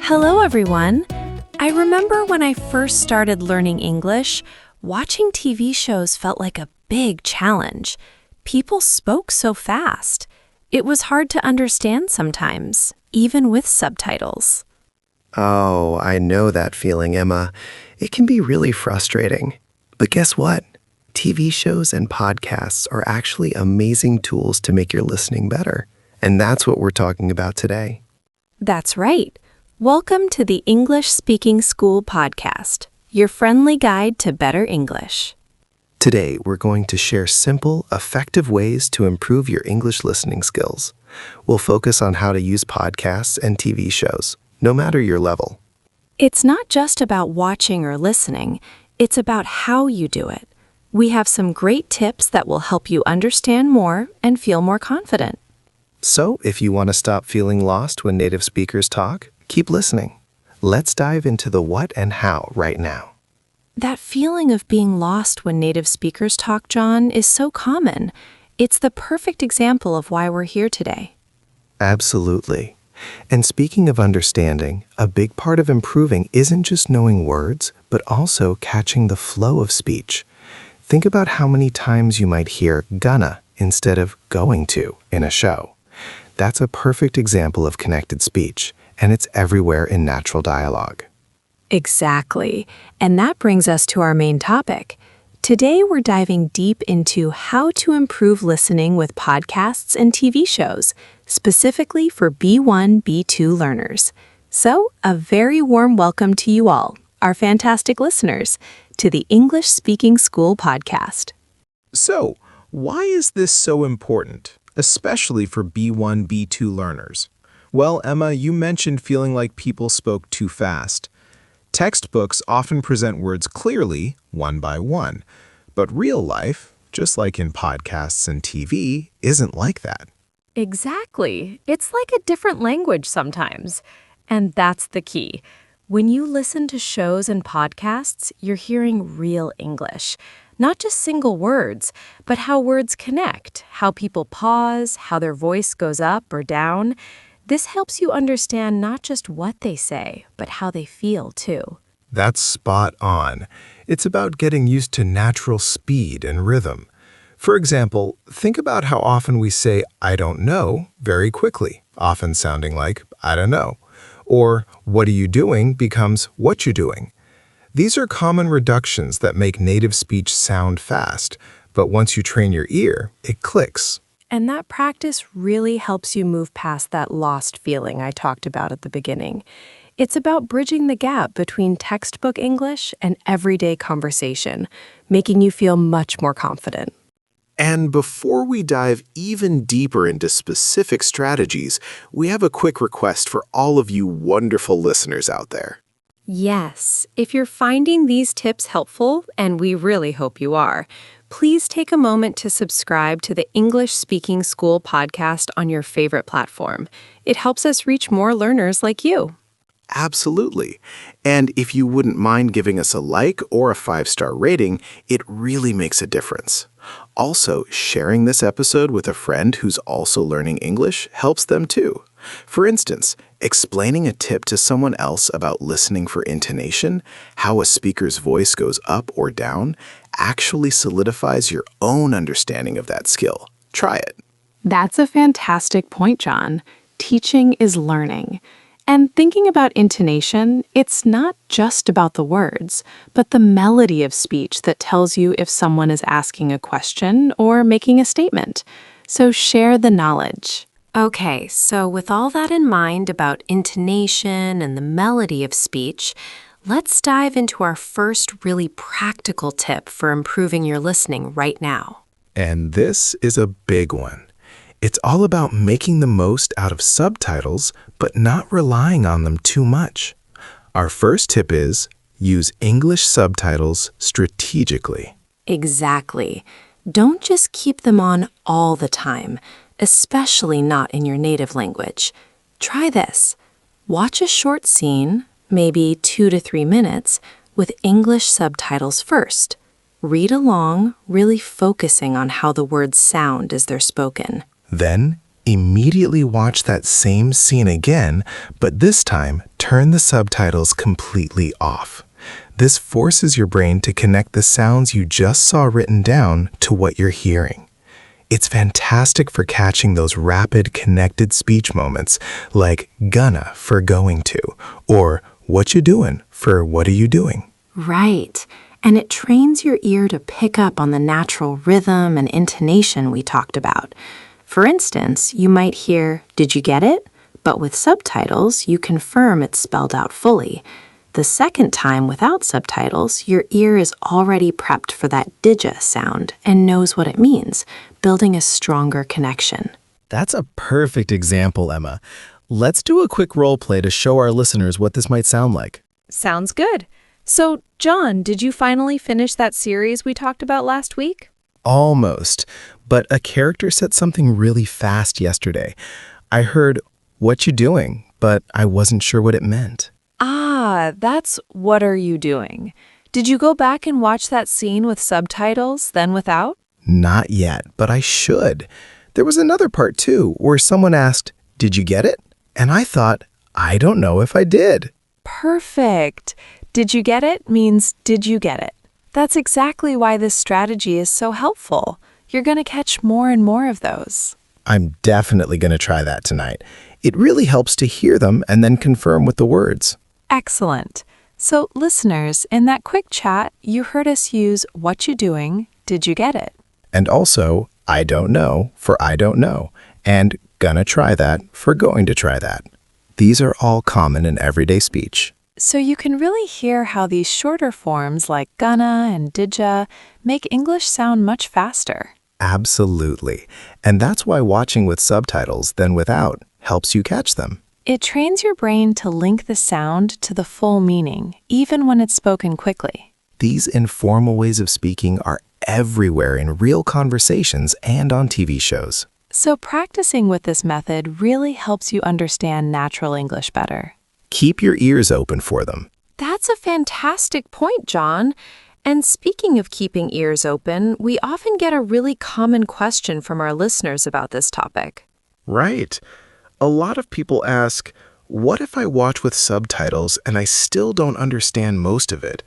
Hello, everyone. I remember when I first started learning English, watching TV shows felt like a big challenge. People spoke so fast. It was hard to understand sometimes, even with subtitles. Oh, I know that feeling, Emma. It can be really frustrating. But guess what? TV shows and podcasts are actually amazing tools to make your listening better. And that's what we're talking about today. That's right. Welcome to the English Speaking School podcast, your friendly guide to better English. Today, we're going to share simple, effective ways to improve your English listening skills. We'll focus on how to use podcasts and TV shows, no matter your level. It's not just about watching or listening, it's about how you do it. We have some great tips that will help you understand more and feel more confident. So, if you want to stop feeling lost when native speakers talk, keep listening. Let's dive into the what and how right now. That feeling of being lost when native speakers talk, John, is so common. It's the perfect example of why we're here today. Absolutely. And speaking of understanding, a big part of improving isn't just knowing words, but also catching the flow of speech. Think about how many times you might hear gonna instead of going to in a show. That's a perfect example of connected speech, and it's everywhere in natural dialogue. Exactly. And that brings us to our main topic. Today, we're diving deep into how to improve listening with podcasts and TV shows, specifically for B1-B2 learners. So, a very warm welcome to you all, our fantastic listeners, to the English Speaking School podcast. So, why is this so important, especially for B1-B2 learners? Well, Emma, you mentioned feeling like people spoke too fast. Textbooks often present words clearly, one by one, but real life, just like in podcasts and TV, isn't like that. Exactly. It's like a different language sometimes. And that's the key. When you listen to shows and podcasts, you're hearing real English. Not just single words, but how words connect, how people pause, how their voice goes up or down. This helps you understand not just what they say, but how they feel too. That's spot on. It's about getting used to natural speed and rhythm. For example, think about how often we say, I don't know, very quickly, often sounding like, I don't know. Or, what are you doing becomes, what you doing. These are common reductions that make native speech sound fast, but once you train your ear, it clicks. And that practice really helps you move past that lost feeling I talked about at the beginning. It's about bridging the gap between textbook English and everyday conversation, making you feel much more confident. And before we dive even deeper into specific strategies, we have a quick request for all of you wonderful listeners out there. Yes, if you're finding these tips helpful, and we really hope you are, please take a moment to subscribe to the English Speaking School podcast on your favorite platform. It helps us reach more learners like you. Absolutely. And if you wouldn't mind giving us a like or a 5-star rating, it really makes a difference. Also, sharing this episode with a friend who's also learning English helps them too. For instance, explaining a tip to someone else about listening for intonation, how a speaker's voice goes up or down, actually solidifies your own understanding of that skill. Try it. That's a fantastic point, John. Teaching is learning. And thinking about intonation, it's not just about the words, but the melody of speech that tells you if someone is asking a question or making a statement. So share the knowledge. Okay, so with all that in mind about intonation and the melody of speech, let's dive into our first really practical tip for improving your listening right now. And this is a big one. It's all about making the most out of subtitles, but not relying on them too much. Our first tip is use English subtitles strategically. Exactly. Don't just keep them on all the time, especially not in your native language. Try this. Watch a short scene, maybe 2 to 3 minutes, with English subtitles first. Read along, really focusing on how the words sound as they're spoken. Then Immediately watch that same scene again, but this time turn the subtitles completely off. This forces your brain to connect the sounds you just saw written down to what you're hearing. It's fantastic for catching those rapid connected speech moments like gonna for going to, or what you doing for what are you doing. Right. And it trains your ear to pick up on the natural rhythm and intonation we talked about. For instance, you might hear, "Did you get it?" But with subtitles, you confirm it's spelled out fully. The second time without subtitles, your ear is already prepped for that dija sound and knows what it means, building a stronger connection. That's a perfect example, Emma. Let's do a quick role play to show our listeners what this might sound like. Sounds good. So, John, did you finally finish that series we talked about last week? Almost, but a character said something really fast yesterday. I heard, "What you doing?" but I wasn't sure what it meant. Ah, that's "what are you doing?" Did you go back and watch that scene with subtitles, then without? Not yet, but I should. There was another part too, where someone asked, "Did you get it?" And I thought, I don't know if I did. Perfect. Did you get it means did you get it? That's exactly why this strategy is so helpful. You're going to catch more and more of those. I'm definitely going to try that tonight. It really helps to hear them and then confirm with the words. Excellent. So, listeners, in that quick chat, you heard us use "what you doing, did you get it?" And also, I don't know for I don't know, and gonna try that for going to try that. These are all common in everyday speech. So you can really hear how these shorter forms like gonna and didja make English sound much faster. Absolutely. And that's why watching with subtitles than without helps you catch them. It trains your brain to link the sound to the full meaning, even when it's spoken quickly. These informal ways of speaking are everywhere in real conversations and on TV shows. So practicing with this method really helps you understand natural English better. Keep your ears open for them. That's a fantastic point, John. And speaking of keeping ears open, we often get a really common question from our listeners about this topic. Right. A lot of people ask, what if I watch with subtitles and I still don't understand most of it?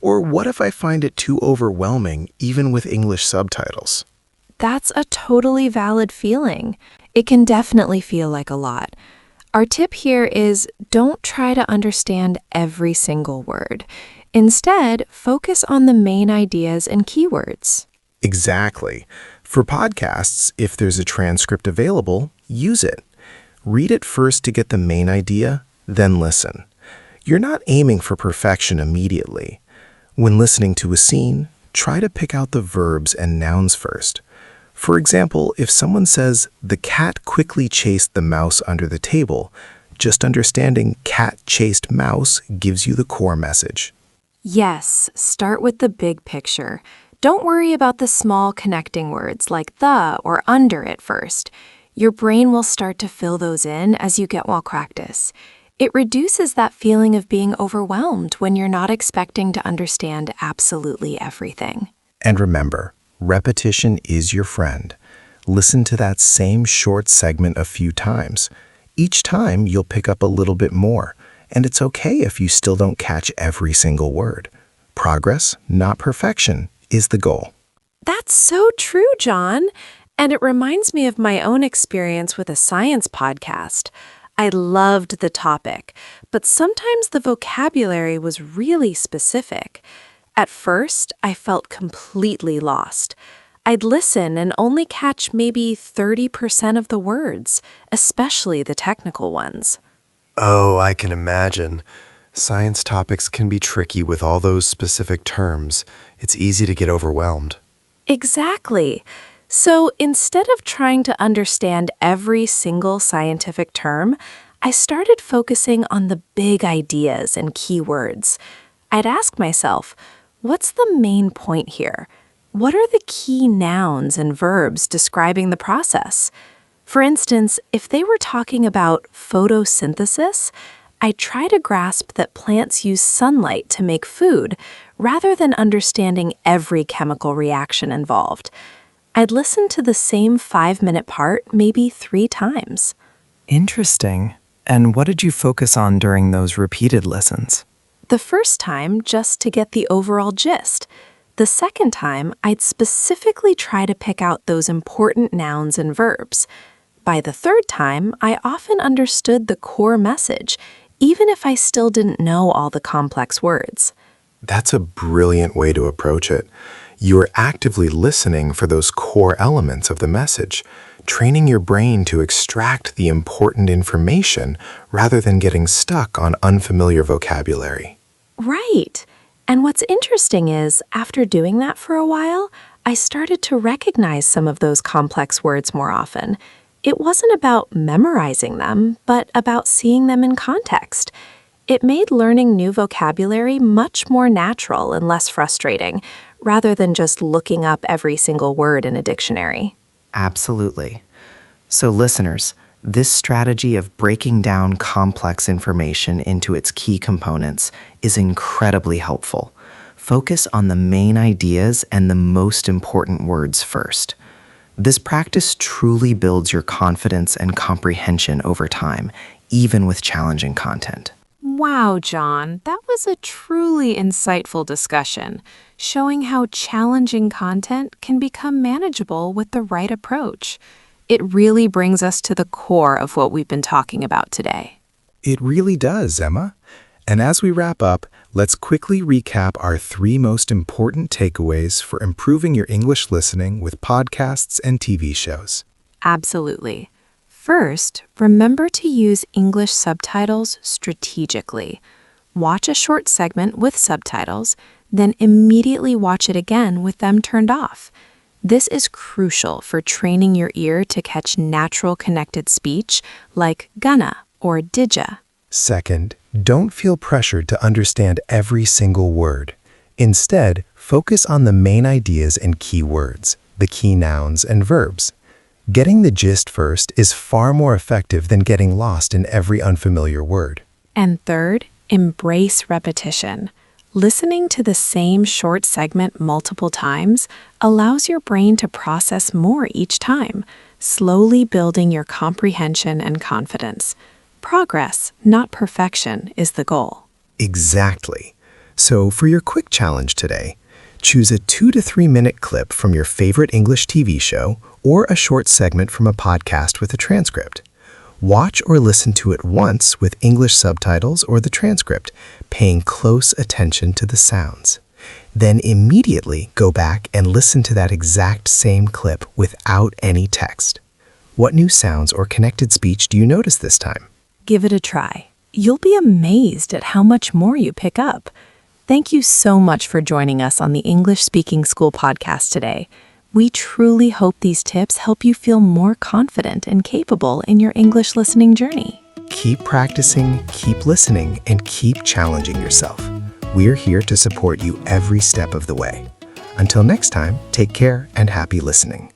Or what if I find it too overwhelming even with English subtitles? That's a totally valid feeling. It can definitely feel like a lot. Our tip here is don't try to understand every single word. Instead, focus on the main ideas and keywords. Exactly. For podcasts, if there's a transcript available, use it. Read it first to get the main idea, then listen. You're not aiming for perfection immediately. When listening to a scene, try to pick out the verbs and nouns first. For example, if someone says, "The cat quickly chased the mouse under the table," just understanding cat chased mouse gives you the core message. Yes, start with the big picture. Don't worry about the small connecting words like the or under at first. Your brain will start to fill those in as you get more practice. It reduces that feeling of being overwhelmed when you're not expecting to understand absolutely everything. And remember, repetition is your friend. Listen to that same short segment a few times. Each time you'll pick up a little bit more, and it's okay if you still don't catch every single word. Progress, not perfection, is the goal. That's so true, John. And it reminds me of my own experience with a science podcast. I loved the topic, but sometimes the vocabulary was really specific. At first, I felt completely lost. I'd listen and only catch maybe 30% of the words, especially the technical ones. Oh, I can imagine. Science topics can be tricky with all those specific terms. It's easy to get overwhelmed. Exactly. So instead of trying to understand every single scientific term, I started focusing on the big ideas and keywords. I'd ask myself, what's the main point here? What are the key nouns and verbs describing the process? For instance, if they were talking about photosynthesis, I try to grasp that plants use sunlight to make food, rather than understanding every chemical reaction involved. I'd listen to the same 5-minute part maybe 3 times. Interesting. And what did you focus on during those repeated listens? The first time, just to get the overall gist. The second time, I'd specifically try to pick out those important nouns and verbs. By the third time, I often understood the core message, even if I still didn't know all the complex words. That's a brilliant way to approach it. You are actively listening for those core elements of the message, training your brain to extract the important information rather than getting stuck on unfamiliar vocabulary. Right. And what's interesting is, after doing that for a while, I started to recognize some of those complex words more often. It wasn't about memorizing them, but about seeing them in context. It made learning new vocabulary much more natural and less frustrating, rather than just looking up every single word in a dictionary. Absolutely. So listeners, this strategy of breaking down complex information into its key components is incredibly helpful. Focus on the main ideas and the most important words first. This practice truly builds your confidence and comprehension over time, even with challenging content. Wow, John, that was a truly insightful discussion, showing how challenging content can become manageable with the right approach. It really brings us to the core of what we've been talking about today. It really does, Emma. And as we wrap up, let's quickly recap our 3 most important takeaways for improving your English listening with podcasts and TV shows. Absolutely. First, remember to use English subtitles strategically. Watch a short segment with subtitles, then immediately watch it again with them turned off. This is crucial for training your ear to catch natural connected speech like gonna or didja. Second, don't feel pressured to understand every single word. Instead, focus on the main ideas and key words, the key nouns and verbs. Getting the gist first is far more effective than getting lost in every unfamiliar word. And third, embrace repetition. Listening to the same short segment multiple times allows your brain to process more each time, slowly building your comprehension and confidence. Progress, not perfection, is the goal. Exactly. So for your quick challenge today, choose a 2 to 3 minute clip from your favorite English TV show or a short segment from a podcast with a transcript. Watch or listen to it once with English subtitles or the transcript, paying close attention to the sounds. Then immediately go back and listen to that exact same clip without any text. What new sounds or connected speech do you notice this time? Give it a try. You'll be amazed at how much more you pick up. Thank you so much for joining us on the English Speaking School podcast today. We truly hope these tips help you feel more confident and capable in your English listening journey. Keep practicing, keep listening, and keep challenging yourself. We're here to support you every step of the way. Until next time, take care and happy listening.